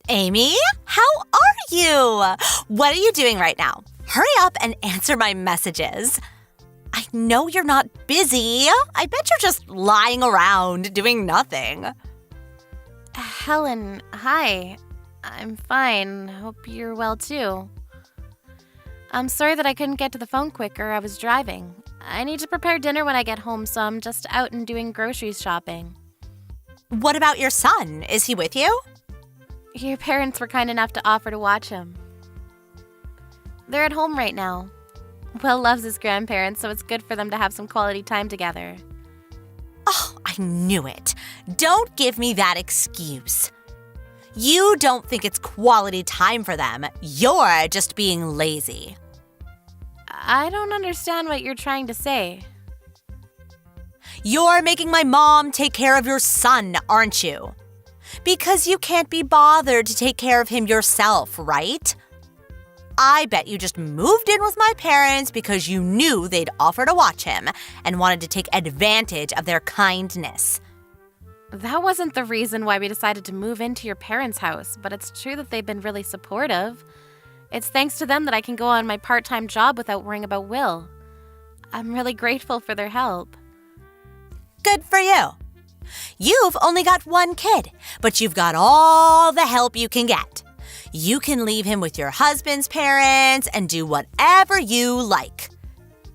Amy, how are you? What are you doing right now? Hurry up and answer my messages. I know you're not busy. I bet you're just lying around doing nothing. Helen, hi. I'm fine. Hope you're well too. I'm sorry that I couldn't get to the phone quicker. I was driving. I need to prepare dinner when I get home, so I'm just out and doing grocery shopping. What about your son? Is he with you? Your parents were kind enough to offer to watch him. They're at home right now. Will loves his grandparents, so it's good for them to have some quality time together. Oh, I knew it. Don't give me that excuse. You don't think it's quality time for them. You're just being lazy. I don't understand what you're trying to say. You're making my mom take care of your son, aren't you? Because you can't be bothered to take care of him yourself, right? I bet you just moved in with my parents because you knew they'd offer to watch him and wanted to take advantage of their kindness. That wasn't the reason why we decided to move into your parents' house, but it's true that they've been really supportive. It's thanks to them that I can go on my part-time job without worrying about Will. I'm really grateful for their help. Good for you. You've only got one kid, but you've got all the help you can get. You can leave him with your husband's parents and do whatever you like.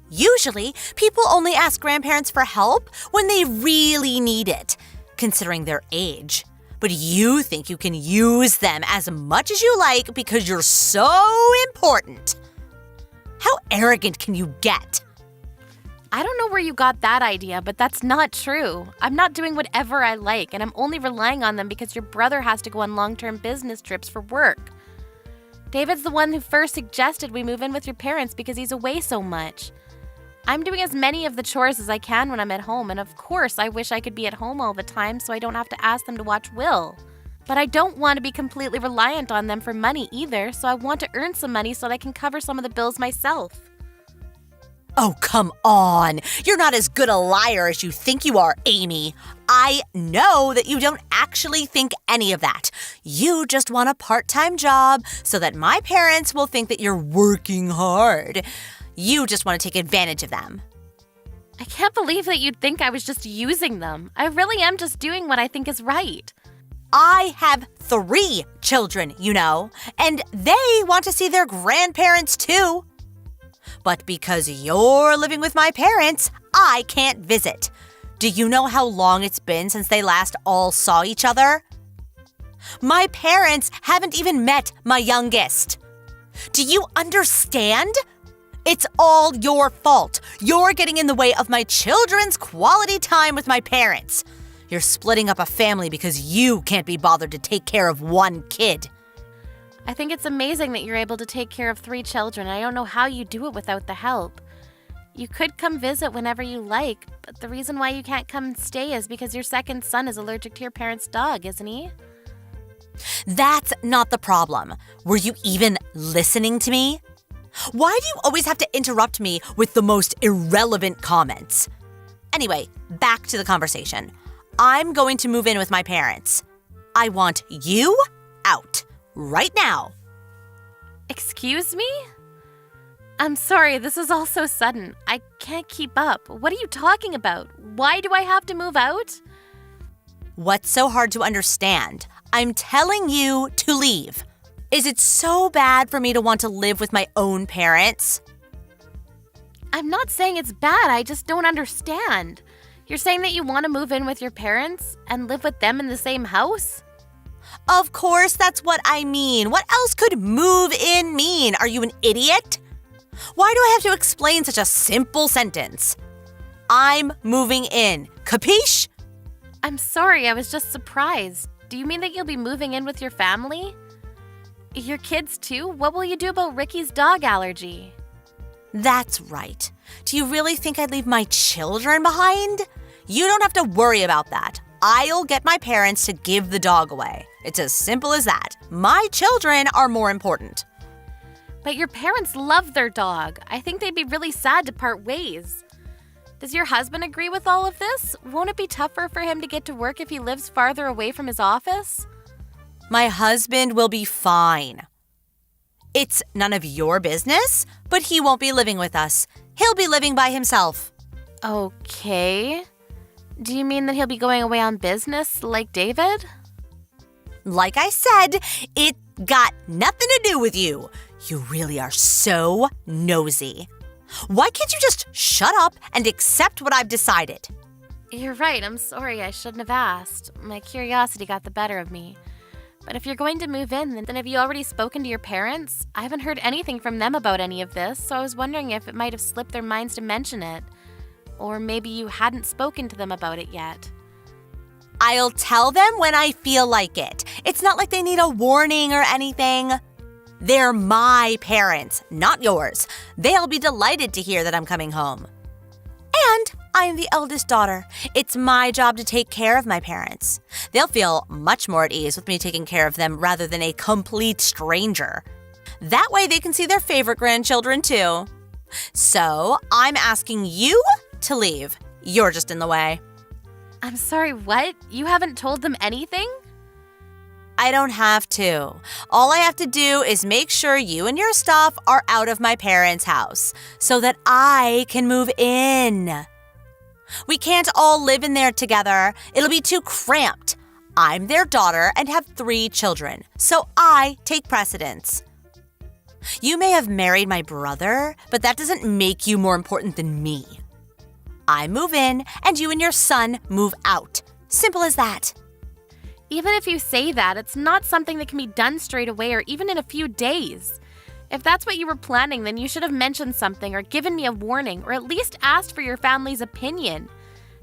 Usually, people only ask grandparents for help when they really need it, considering their age. But you think you can use them as much as you like because you're so important. How arrogant can you get? I don't know where you got that idea, but that's not true. I'm not doing whatever I like, and I'm only relying on them because your brother has to go on long-term business trips for work. David's the one who first suggested we move in with your parents because he's away so much. I'm doing as many of the chores as I can when I'm at home, and of course I wish I could be at home all the time so I don't have to ask them to watch Will. But I don't want to be completely reliant on them for money either, so I want to earn some money so that I can cover some of the bills myself. Oh, come on. You're not as good a liar as you think you are, Amy. I know that you don't actually think any of that. You just want a part-time job so that my parents will think that you're working hard. You just want to take advantage of them. I can't believe that you'd think I was just using them. I really am just doing what I think is right. I have 3 children, you know, and they want to see their grandparents too. But because you're living with my parents, I can't visit. Do you know how long it's been since they last all saw each other? My parents haven't even met my youngest. Do you understand? It's all your fault. You're getting in the way of my children's quality time with my parents. You're splitting up a family because you can't be bothered to take care of one kid. I think it's amazing that you're able to take care of 3 children. I don't know how you do it without the help. You could come visit whenever you like, but the reason why you can't come and stay is because your second son is allergic to your parents' dog, isn't he? That's not the problem. Were you even listening to me? Why do you always have to interrupt me with the most irrelevant comments? Anyway, back to the conversation. I'm going to move in with my parents. I want you out. Right now. Excuse me? I'm sorry, this is all so sudden. I can't keep up. What are you talking about? Why do I have to move out? What's so hard to understand? I'm telling you to leave. Is it so bad for me to want to live with my own parents? I'm not saying it's bad, I just don't understand. You're saying that you want to move in with your parents and live with them in the same house? Of course, that's what I mean. What else could move in mean? Are you an idiot? Why do I have to explain such a simple sentence? I'm moving in. Capiche? I'm sorry, I was just surprised. Do you mean that you'll be moving in with your family? Your kids too? What will you do about Ricky's dog allergy? That's right. Do you really think I'd leave my children behind? You don't have to worry about that. I'll get my parents to give the dog away. It's as simple as that. My children are more important. But your parents love their dog. I think they'd be really sad to part ways. Does your husband agree with all of this? Won't it be tougher for him to get to work if he lives farther away from his office? My husband will be fine. It's none of your business, but he won't be living with us. He'll be living by himself. Okay. Do you mean that he'll be going away on business like David? Like I said, it got nothing to do with you. You really are so nosy. Why can't you just shut up and accept what I've decided? You're right. I'm sorry. I shouldn't have asked. My curiosity got the better of me. But if you're going to move in, then have you already spoken to your parents? I haven't heard anything from them about any of this, so I was wondering if it might have slipped their minds to mention it. Or maybe you hadn't spoken to them about it yet. I'll tell them when I feel like it. It's not like they need a warning or anything. They're my parents, not yours. They'll be delighted to hear that I'm coming home. And I'm the eldest daughter. It's my job to take care of my parents. They'll feel much more at ease with me taking care of them rather than a complete stranger. That way they can see their favorite grandchildren too. So I'm asking you to leave. You're just in the way. I'm sorry, what? You haven't told them anything? I don't have to. All I have to do is make sure you and your stuff are out of my parents' house so that I can move in. We can't all live in there together. It'll be too cramped. I'm their daughter and have 3 children, so I take precedence. You may have married my brother, but that doesn't make you more important than me. I move in and you and your son move out. Simple as that. Even if you say that, it's not something that can be done straight away or even in a few days. If that's what you were planning, then you should have mentioned something or given me a warning or at least asked for your family's opinion.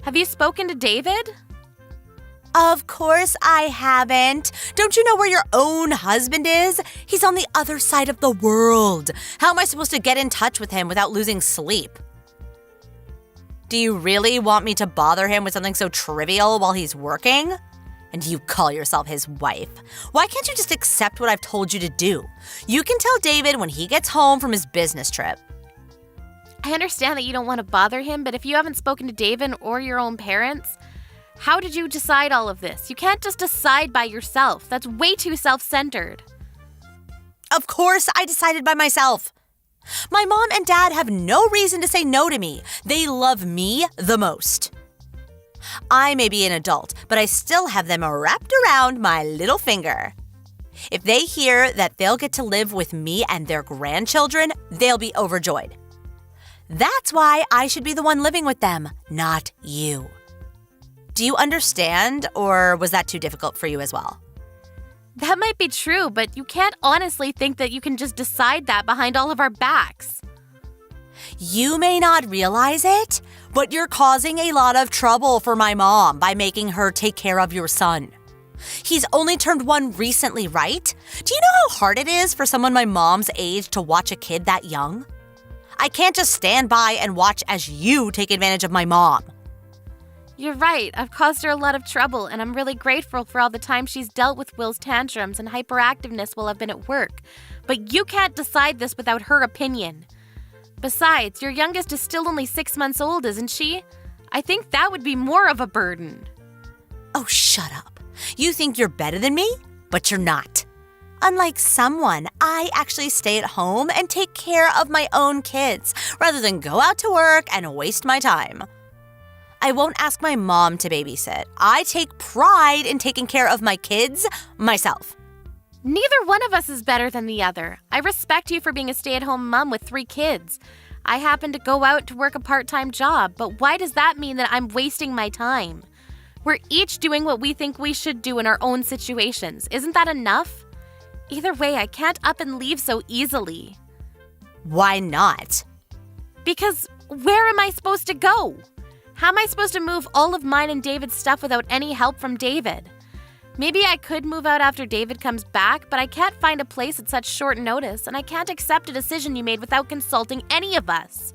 Have you spoken to David? Of course I haven't. Don't you know where your own husband is? He's on the other side of the world. How am I supposed to get in touch with him without losing sleep? Do you really want me to bother him with something so trivial while he's working? And you call yourself his wife. Why can't you just accept what I've told you to do? You can tell David when he gets home from his business trip. I understand that you don't want to bother him, but if you haven't spoken to David or your own parents, how did you decide all of this? You can't just decide by yourself. That's way too self-centered. Of course I decided by myself. My mom and dad have no reason to say no to me. They love me the most. I may be an adult, but I still have them wrapped around my little finger. If they hear that they'll get to live with me and their grandchildren, they'll be overjoyed. That's why I should be the one living with them, not you. Do you understand, or was that too difficult for you as well? That might be true, but you can't honestly think that you can just decide that behind all of our backs. You may not realize it, but you're causing a lot of trouble for my mom by making her take care of your son. He's only turned 1 recently, right? Do you know how hard it is for someone my mom's age to watch a kid that young? I can't just stand by and watch as you take advantage of my mom. You're right. I've caused her a lot of trouble, and I'm really grateful for all the time she's dealt with Will's tantrums and hyperactiveness while I've been at work. But you can't decide this without her opinion. Besides, your youngest is still only 6 months old, isn't she? I think that would be more of a burden. Oh, shut up. You think you're better than me, but you're not. Unlike someone, I actually stay at home and take care of my own kids rather than go out to work and waste my time. I won't ask my mom to babysit. I take pride in taking care of my kids myself. Neither one of us is better than the other. I respect you for being a stay-at-home mom with 3 kids. I happen to go out to work a part-time job, but why does that mean that I'm wasting my time? We're each doing what we think we should do in our own situations. Isn't that enough? Either way, I can't up and leave so easily. Why not? Because where am I supposed to go? How am I supposed to move all of mine and David's stuff without any help from David? Maybe I could move out after David comes back, but I can't find a place at such short notice, and I can't accept a decision you made without consulting any of us.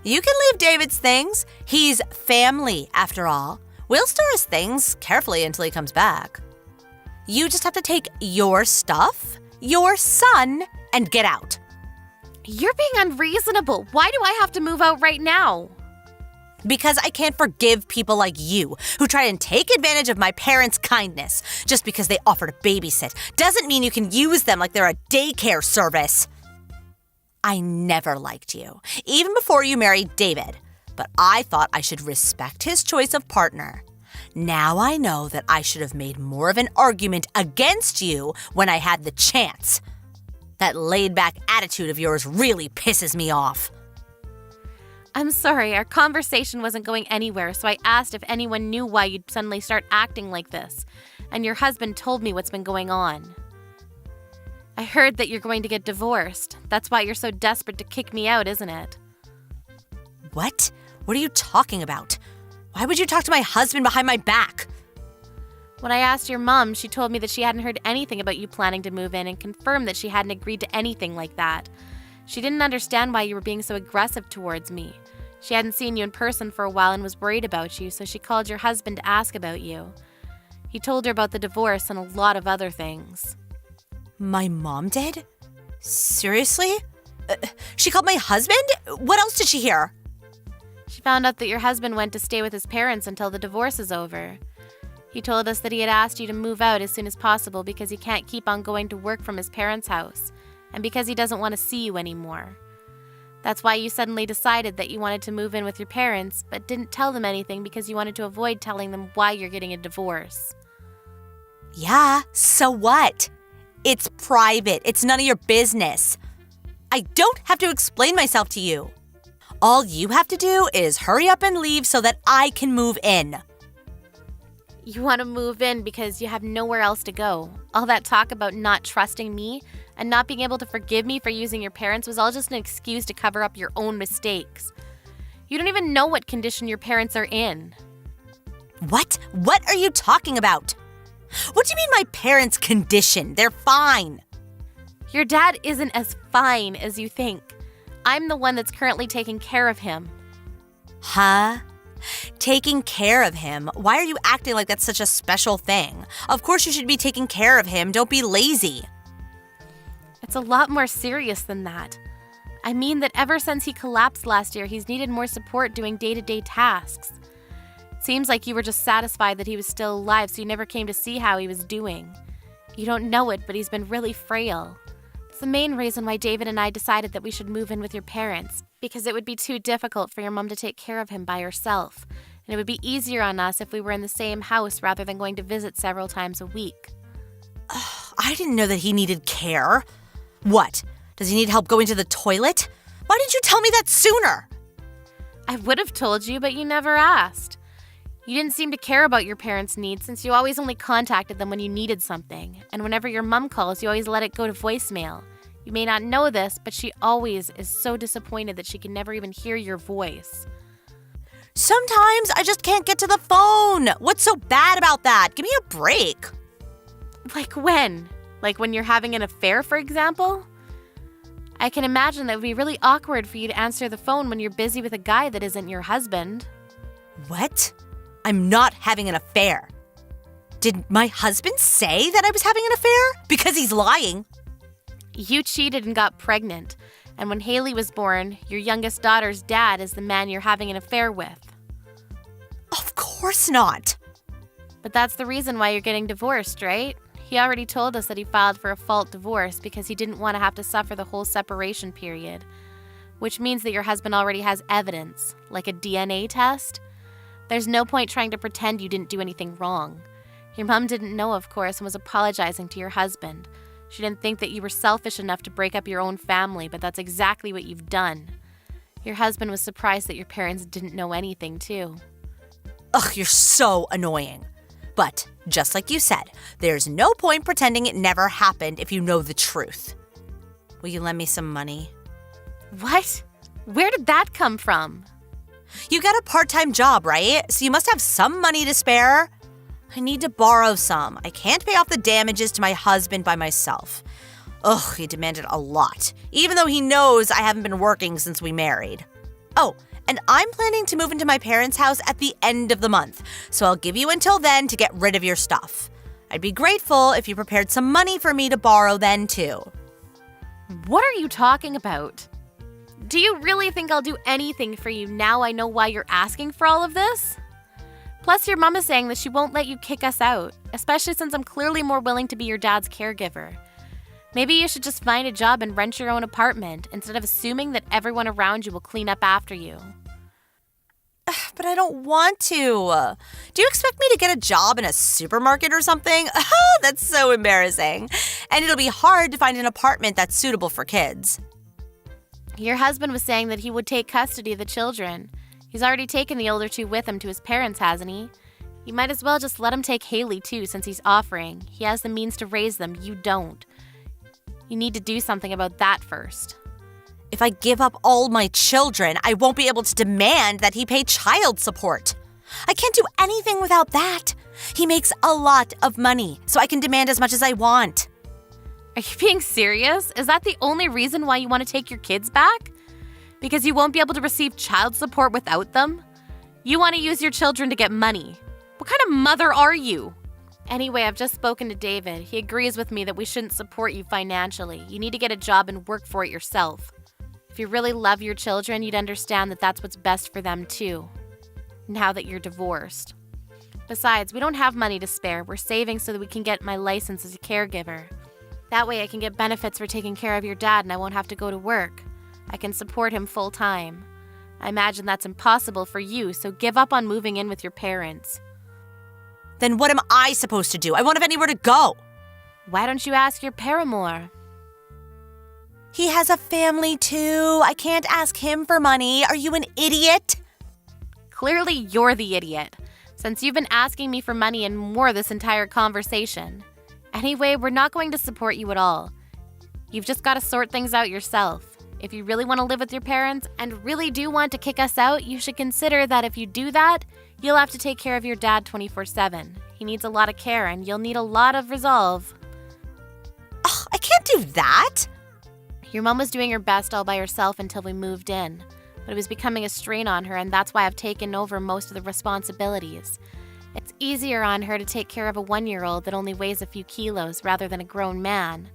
You can leave David's things. He's family, after all. We'll store his things carefully until he comes back. You just have to take your stuff, your son, and get out. You're being unreasonable. Why do I have to move out right now? Because I can't forgive people like you who try and take advantage of my parents' kindness. Just because they offer to babysit doesn't mean you can use them like they're a daycare service. I never liked you, even before you married David, but I thought I should respect his choice of partner. Now I know that I should have made more of an argument against you when I had the chance. That laid-back attitude of yours really pisses me off. I'm sorry, our conversation wasn't going anywhere, so I asked if anyone knew why you'd suddenly start acting like this, and your husband told me what's been going on. I heard that you're going to get divorced. That's why you're so desperate to kick me out, isn't it? What? What are you talking about? Why would you talk to my husband behind my back? When I asked your mom, she told me that she hadn't heard anything about you planning to move in and confirmed that she hadn't agreed to anything like that. She didn't understand why you were being so aggressive towards me. She hadn't seen you in person for a while and was worried about you, so she called your husband to ask about you. He told her about the divorce and a lot of other things. My mom did? Seriously? She called my husband? What else did she hear? She found out that your husband went to stay with his parents until the divorce is over. He told us that he had asked you to move out as soon as possible because he can't keep on going to work from his parents' house, and because he doesn't want to see you anymore. That's why you suddenly decided that you wanted to move in with your parents, but didn't tell them anything because you wanted to avoid telling them why you're getting a divorce. Yeah, so what? It's private. It's none of your business. I don't have to explain myself to you. All you have to do is hurry up and leave so that I can move in. You want to move in because you have nowhere else to go. All that talk about not trusting me and not being able to forgive me for using your parents was all just an excuse to cover up your own mistakes. You don't even know what condition your parents are in. What? What are you talking about? What do you mean my parents' condition? They're fine. Your dad isn't as fine as you think. I'm the one that's currently taking care of him. Huh? Taking care of him? Why are you acting like that's such a special thing? Of course you should be taking care of him. Don't be lazy. It's a lot more serious than that. I mean that ever since he collapsed last year, he's needed more support doing day-to-day tasks. It seems like you were just satisfied that he was still alive, so you never came to see how he was doing. You don't know it, but he's been really frail. It's the main reason why David and I decided that we should move in with your parents, because it would be too difficult for your mom to take care of him by herself, and it would be easier on us if we were in the same house rather than going to visit several times a week. I didn't know that he needed care. What? Does he need help going to the toilet? Why didn't you tell me that sooner? I would have told you, but you never asked. You didn't seem to care about your parents' needs since you always only contacted them when you needed something, and whenever your mom calls, you always let it go to voicemail. You may not know this, but she always is so disappointed that she can never even hear your voice. Sometimes I just can't get to the phone. What's so bad about that? Give me a break. Like when? Like when you're having an affair, for example? I can imagine that would be really awkward for you to answer the phone when you're busy with a guy that isn't your husband. What? I'm not having an affair. Did my husband say that I was having an affair? Because he's lying. You cheated and got pregnant, and when Haley was born, your youngest daughter's dad is the man you're having an affair with. Of course not. But that's the reason why you're getting divorced, right? He already told us that he filed for a fault divorce because he didn't want to have to suffer the whole separation period, which means that your husband already has evidence, like a DNA test. There's no point trying to pretend you didn't do anything wrong. Your mom didn't know, of course, and was apologizing to your husband. She didn't think that you were selfish enough to break up your own family, but that's exactly what you've done. Your husband was surprised that your parents didn't know anything, too. Ugh, you're so annoying. But, just like you said, there's no point pretending it never happened if you know the truth. Will you lend me some money? What? Where did that come from? You got a part-time job, right? So you must have some money to spare. I need to borrow some. I can't pay off the damages to my husband by myself. Ugh, he demanded a lot, even though he knows I haven't been working since we married. Oh, and I'm planning to move into my parents' house at the end of the month, so I'll give you until then to get rid of your stuff. I'd be grateful if you prepared some money for me to borrow then, too. What are you talking about? Do you really think I'll do anything for you now I know why you're asking for all of this? Plus, your mom is saying that she won't let you kick us out, especially since I'm clearly more willing to be your dad's caregiver. Maybe you should just find a job and rent your own apartment instead of assuming that everyone around you will clean up after you. But I don't want to. Do you expect me to get a job in a supermarket or something? That's so embarrassing. And it'll be hard to find an apartment that's suitable for kids. Your husband was saying that he would take custody of the children. He's already taken the older two with him to his parents, hasn't he? You might as well just let him take Haley too, since he's offering. He has the means to raise them, you don't. You need to do something about that first. If I give up all my children, I won't be able to demand that he pay child support. I can't do anything without that. He makes a lot of money, so I can demand as much as I want. Are you being serious? Is that the only reason why you want to take your kids back? Because you won't be able to receive child support without them? You want to use your children to get money. What kind of mother are you? Anyway, I've just spoken to David. He agrees with me that we shouldn't support you financially. You need to get a job and work for it yourself. If you really love your children, you'd understand that that's what's best for them too, now that you're divorced. Besides, we don't have money to spare. We're saving so that we can get my license as a caregiver. That way I can get benefits for taking care of your dad and I won't have to go to work. I can support him full time. I imagine that's impossible for you, so give up on moving in with your parents. Then what am I supposed to do? I won't have anywhere to go. Why don't you ask your paramour? He has a family too. I can't ask him for money. Are you an idiot? Clearly you're the idiot, since you've been asking me for money and more this entire conversation. Anyway, we're not going to support you at all. You've just got to sort things out yourself. If you really want to live with your parents and really do want to kick us out, you should consider that if you do that, you'll have to take care of your dad 24/7. He needs a lot of care and you'll need a lot of resolve. Ugh, I can't do that. Your mom was doing her best all by herself until we moved in, but it was becoming a strain on her, and that's why I've taken over most of the responsibilities. It's easier on her to take care of a 1-year-old that only weighs a few kilos rather than a grown man.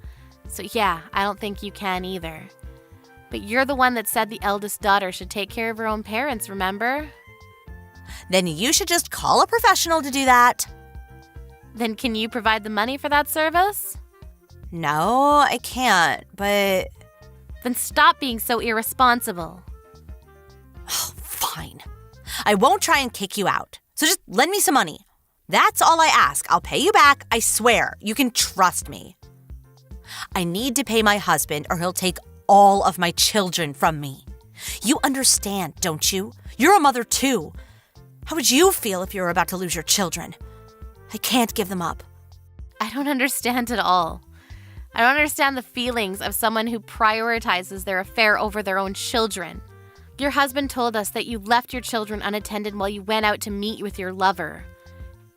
So yeah, I don't think you can either. But you're the one that said the eldest daughter should take care of her own parents, remember? Then you should just call a professional to do that. Then can you provide the money for that service? No, I can't, but... Then stop being so irresponsible. Oh, fine. I won't try and kick you out. So just lend me some money. That's all I ask. I'll pay you back, I swear. You can trust me. I need to pay my husband or he'll take all of my children from me. You understand, don't you? You're a mother too. How would you feel if you were about to lose your children? I can't give them up. I don't understand at all. I don't understand the feelings of someone who prioritizes their affair over their own children. Your husband told us that you left your children unattended while you went out to meet with your lover.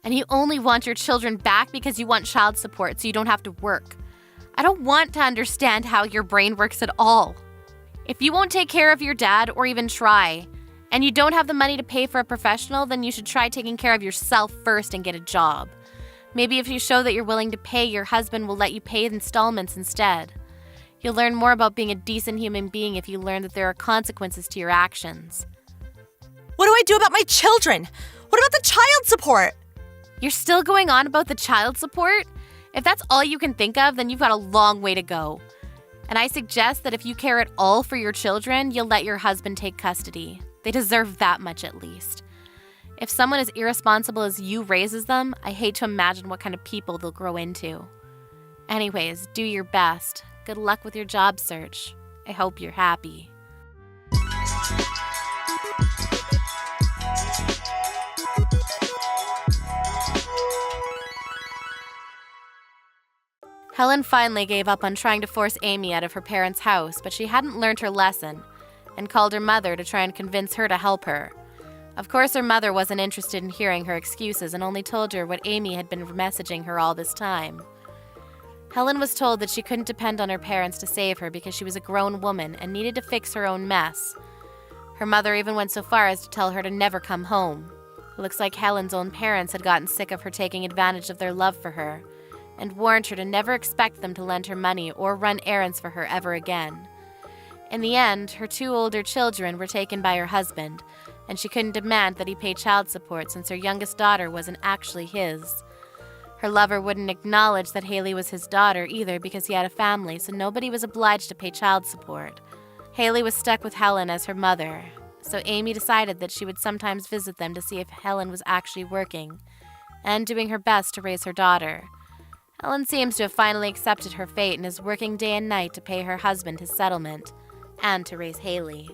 And you only want your children back because you want child support so you don't have to work. I don't want to understand how your brain works at all. If you won't take care of your dad or even try, and you don't have the money to pay for a professional, then you should try taking care of yourself first and get a job. Maybe if you show that you're willing to pay, your husband will let you pay installments instead. You'll learn more about being a decent human being if you learn that there are consequences to your actions. What do I do about my children? What about the child support? You're still going on about the child support? If that's all you can think of, then you've got a long way to go. And I suggest that if you care at all for your children, you'll let your husband take custody. They deserve that much at least. If someone as irresponsible as you raises them, I hate to imagine what kind of people they'll grow into. Anyways, do your best. Good luck with your job search. I hope you're happy. Helen finally gave up on trying to force Amy out of her parents' house, but she hadn't learned her lesson and called her mother to try and convince her to help her. Of course, her mother wasn't interested in hearing her excuses and only told her what Amy had been messaging her all this time. Helen was told that she couldn't depend on her parents to save her because she was a grown woman and needed to fix her own mess. Her mother even went so far as to tell her to never come home. It looks like Helen's own parents had gotten sick of her taking advantage of their love for her and warned her to never expect them to lend her money or run errands for her ever again. In the end, her 2 older children were taken by her husband, and she couldn't demand that he pay child support since her youngest daughter wasn't actually his. Her lover wouldn't acknowledge that Haley was his daughter either because he had a family, so nobody was obliged to pay child support. Haley was stuck with Helen as her mother, so Amy decided that she would sometimes visit them to see if Helen was actually working and doing her best to raise her daughter. Helen seems to have finally accepted her fate and is working day and night to pay her husband his settlement and to raise Haley.